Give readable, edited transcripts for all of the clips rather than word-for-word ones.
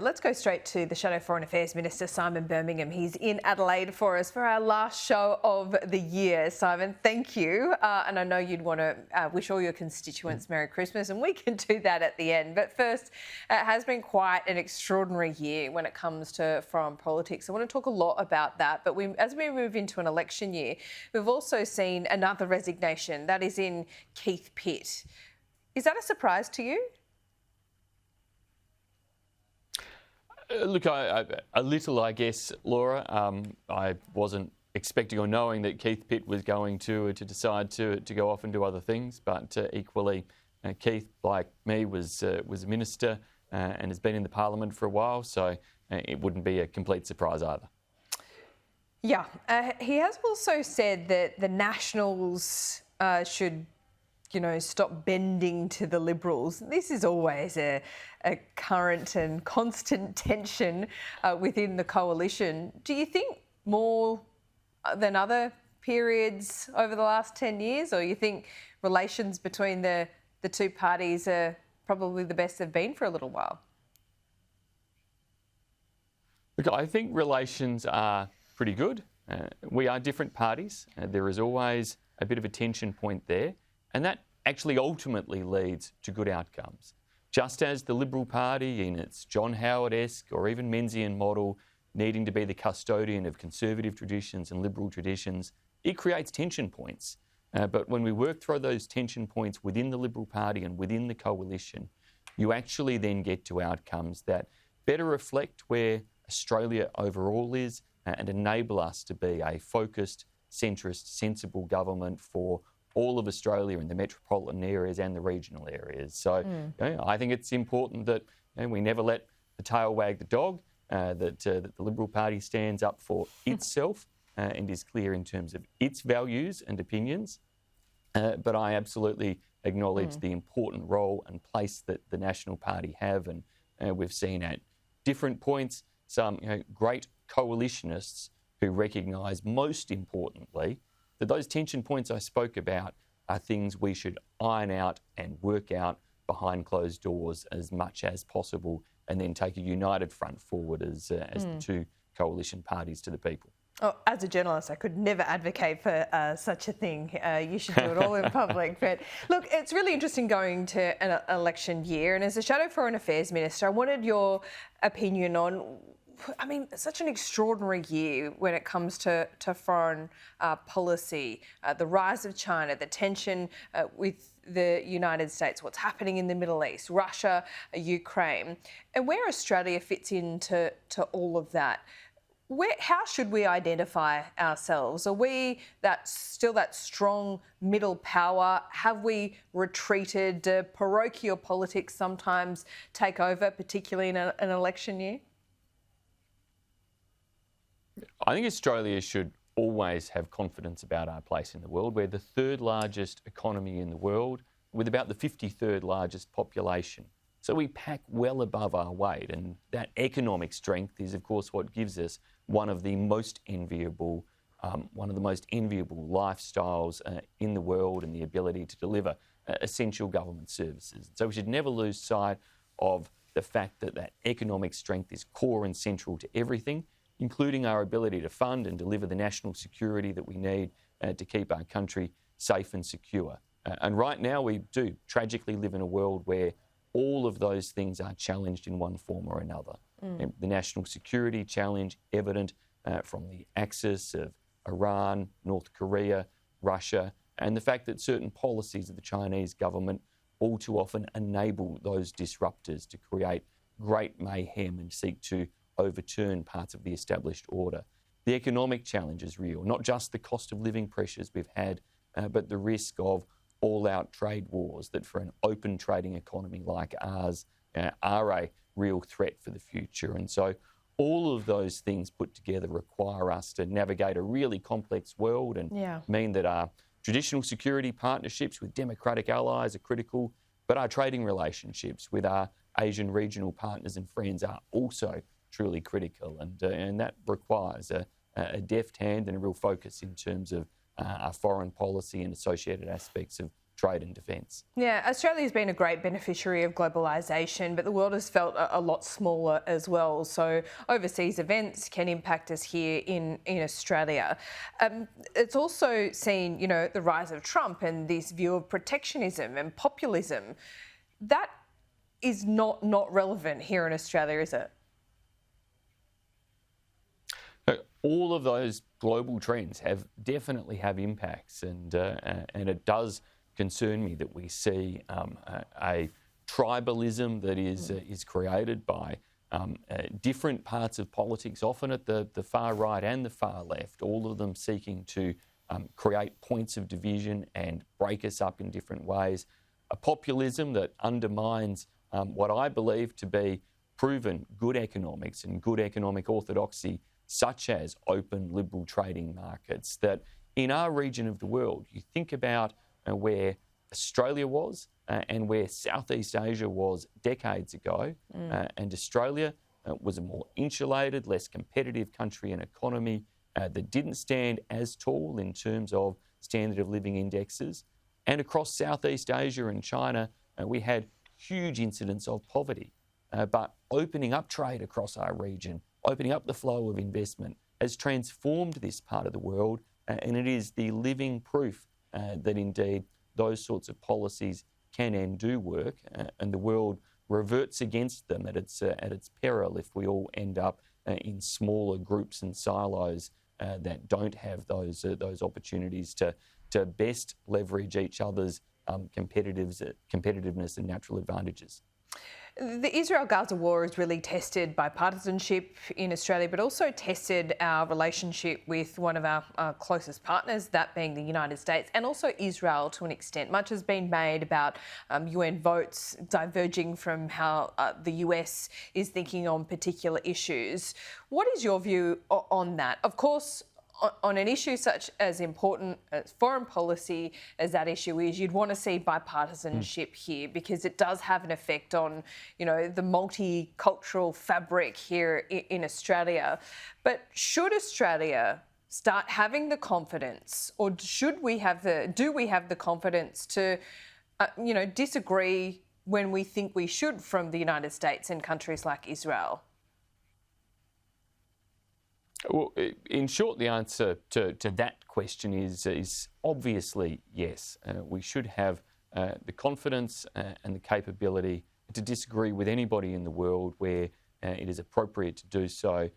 Let's go straight to the Shadow Foreign Affairs Minister, Simon Birmingham. He's in Adelaide for us for our last show of the year. Simon, thank you. And I know you'd want to wish all your constituents Merry Christmas, and we can do that at the end. But first, it has been quite an extraordinary year when it comes to foreign politics. I want to talk a lot about that. But as we move into an election year, we've also seen another resignation. That is in Keith Pitt. Is that a surprise to you? Look, a little, I guess, Laura. I wasn't expecting or knowing that Keith Pitt was going to decide to go off and do other things, but equally, Keith, like me, was a minister and has been in the Parliament for a while, so it wouldn't be a complete surprise either. Yeah, he has also said that the Nationals should stop bending to the Liberals. This is always a current and constant tension within the coalition. Do you think more than other periods over the last 10 years, or you think relations between the two parties are probably the best they've been for a little while? Look, I think relations are pretty good. We are different parties. There is always a bit of a tension point there. And that actually ultimately leads to good outcomes. Just as the Liberal Party in its John Howard-esque or even Menzian model needing to be the custodian of conservative traditions and liberal traditions, it creates tension points. But when we work through those tension points within the Liberal Party and within the coalition, you actually then get to outcomes that better reflect where Australia overall is and enable us to be a focused, centrist, sensible government for all of Australia in the metropolitan areas and the regional areas. So I think it's important that we never let the tail wag the dog, that the Liberal Party stands up for itself and is clear in terms of its values and opinions. But I absolutely acknowledge the important role and place that the National Party have. And we've seen at different points some great coalitionists who recognise, most importantly, that those tension points I spoke about are things we should iron out and work out behind closed doors as much as possible, and then take a united front forward as the two coalition parties to the people. Oh, as a journalist, I could never advocate for such a thing. You should do it all in public. But look, it's really interesting going to an election year. And as a Shadow Foreign Affairs Minister, I wanted your opinion on, such an extraordinary year when it comes to foreign policy, the rise of China, the tension with the United States, what's happening in the Middle East, Russia, Ukraine, and where Australia fits into all of that. How should we identify ourselves? Are we still that strong middle power? Have we retreated? Do parochial politics sometimes take over, particularly in an election year? I think Australia should always have confidence about our place in the world. We're the third largest economy in the world with about the 53rd largest population. So we pack well above our weight, and that economic strength is, of course, what gives us one of the most enviable lifestyles in the world, and the ability to deliver essential government services. So we should never lose sight of the fact that that economic strength is core and central to everything, including our ability to fund and deliver the national security that we need to keep our country safe and secure. And right now we do tragically live in a world where all of those things are challenged in one form or another. The national security challenge evident from the axis of Iran, North Korea, Russia, and the fact that certain policies of the Chinese government all too often enable those disruptors to create great mayhem and seek to overturn parts of the established order. The economic challenge is real, not just the cost of living pressures we've had, but the risk of all-out trade wars that for an open trading economy like ours are a real threat for the future. And so all of those things put together require us to navigate a really complex world and mean that our traditional security partnerships with democratic allies are critical, but our trading relationships with our Asian regional partners and friends are also truly critical. And that requires a deft hand and a real focus in terms of our foreign policy and associated aspects of trade and defence. Yeah, Australia's been a great beneficiary of globalisation, but the world has felt a lot smaller as well. So overseas events can impact us here in Australia. It's also seen, the rise of Trump and this view of protectionism and populism. That is not relevant here in Australia, is it? All of those global trends definitely have impacts, and it does concern me that we see a tribalism that is created by different parts of politics, often at the far right and the far left, all of them seeking to create points of division and break us up in different ways. A populism that undermines what I believe to be proven good economics and good economic orthodoxy, such as open liberal trading markets, that in our region of the world, you think about where Australia was and where Southeast Asia was decades ago, and Australia was a more insulated, less competitive country and economy that didn't stand as tall in terms of standard of living indexes. And across Southeast Asia and China, we had huge incidents of poverty. But opening up trade across our region, opening up the flow of investment, has transformed this part of the world, and it is the living proof that indeed those sorts of policies can and do work, and the world reverts against them at its peril if we all end up in smaller groups and silos that don't have those opportunities to best leverage each other's competitiveness and natural advantages. The Israel-Gaza war has really tested bipartisanship in Australia, but also tested our relationship with one of our closest partners, that being the United States, and also Israel to an extent. Much has been made about UN votes diverging from how the US is thinking on particular issues. What is your view on that? Of course, on an issue such as important as foreign policy as that issue is, you'd want to see bipartisanship here, because it does have an effect on, the multicultural fabric here in Australia. But should Australia start having the confidence, or do we have the confidence to, disagree when we think we should from the United States and countries like Israel? Well, in short, the answer to that question is obviously yes. We should have the confidence and the capability to disagree with anybody in the world where it is appropriate to do so,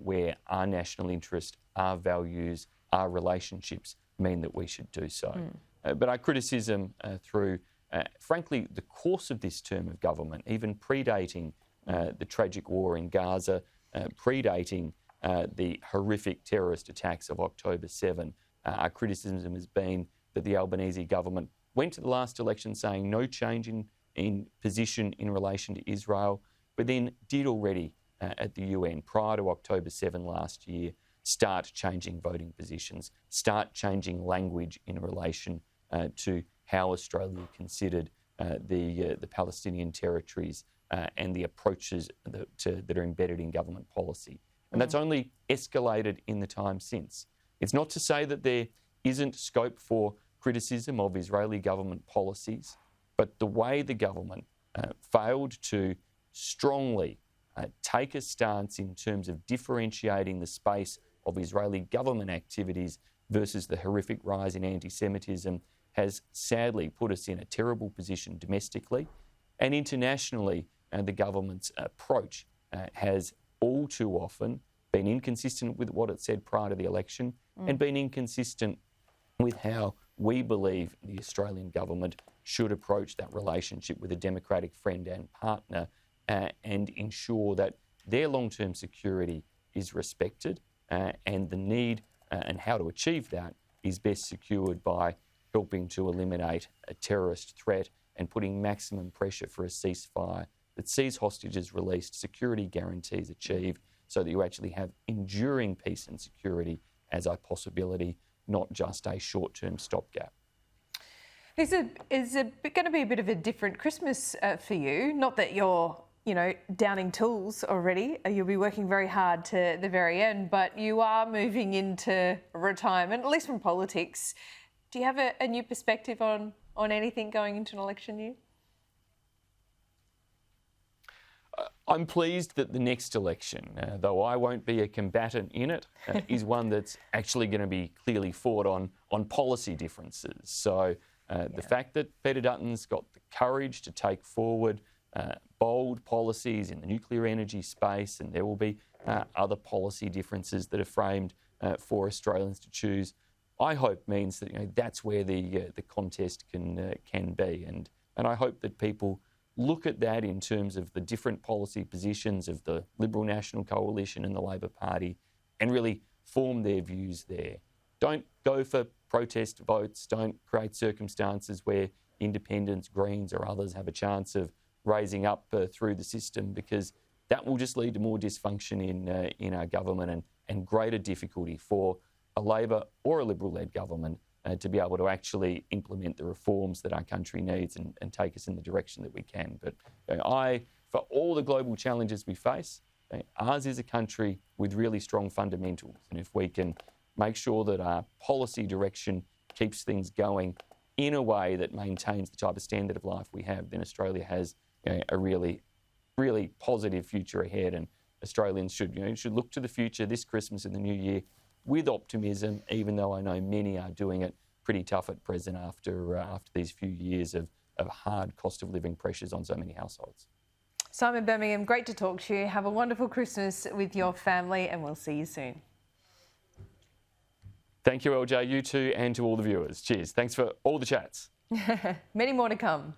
where our national interest, our values, our relationships mean that we should do so. But our criticism through, frankly, the course of this term of government, even predating the tragic war in Gaza, predating the horrific terrorist attacks of October 7. Our criticism has been that the Albanese government went to the last election saying no change in position in relation to Israel, but then did already at the UN prior to October 7 last year start changing voting positions, start changing language in relation to how Australia considered the Palestinian territories and the approaches that are embedded in government policy. And that's only escalated in the time since. It's not to say that there isn't scope for criticism of Israeli government policies, but the way the government failed to strongly take a stance in terms of differentiating the space of Israeli government activities versus the horrific rise in anti-Semitism has sadly put us in a terrible position domestically. And internationally, the government's approach has all too often been inconsistent with what it said prior to the election and been inconsistent with how we believe the Australian government should approach that relationship with a democratic friend and partner and ensure that their long-term security is respected and the need and how to achieve that is best secured by helping to eliminate a terrorist threat and putting maximum pressure for a ceasefire that sees hostages released, security guarantees achieved, so that you actually have enduring peace and security as a possibility, not just a short-term stopgap. Is it going to be a bit of a different Christmas for you? Not that you're, downing tools already. You'll be working very hard to the very end, but you are moving into retirement, at least from politics. Do you have a new perspective on on anything going into an election year? I'm pleased that the next election, though I won't be a combatant in it, is one that's actually going to be clearly fought on policy differences. So the fact that Peter Dutton's got the courage to take forward bold policies in the nuclear energy space, and there will be other policy differences that are framed for Australians to choose, I hope means that that's where the contest can be, and I hope that people look at that in terms of the different policy positions of the Liberal National Coalition and the Labor Party and really form their views there. Don't go for protest votes. Don't create circumstances where independents, Greens or others have a chance of raising up through the system, because that will just lead to more dysfunction in our government and greater difficulty for a Labor or a Liberal-led government to be able to actually implement the reforms that our country needs and take us in the direction that we can. But for all the global challenges we face, ours is a country with really strong fundamentals. And if we can make sure that our policy direction keeps things going in a way that maintains the type of standard of life we have, then Australia has a really, really positive future ahead. And Australians should look to the future this Christmas and the New Year with optimism, even though I know many are doing it pretty tough at present after these few years of hard cost of living pressures on so many households. Simon Birmingham, great to talk to you. Have a wonderful Christmas with your family, and we'll see you soon. Thank you, LJ, you too, and to all the viewers. Cheers. Thanks for all the chats. Many more to come.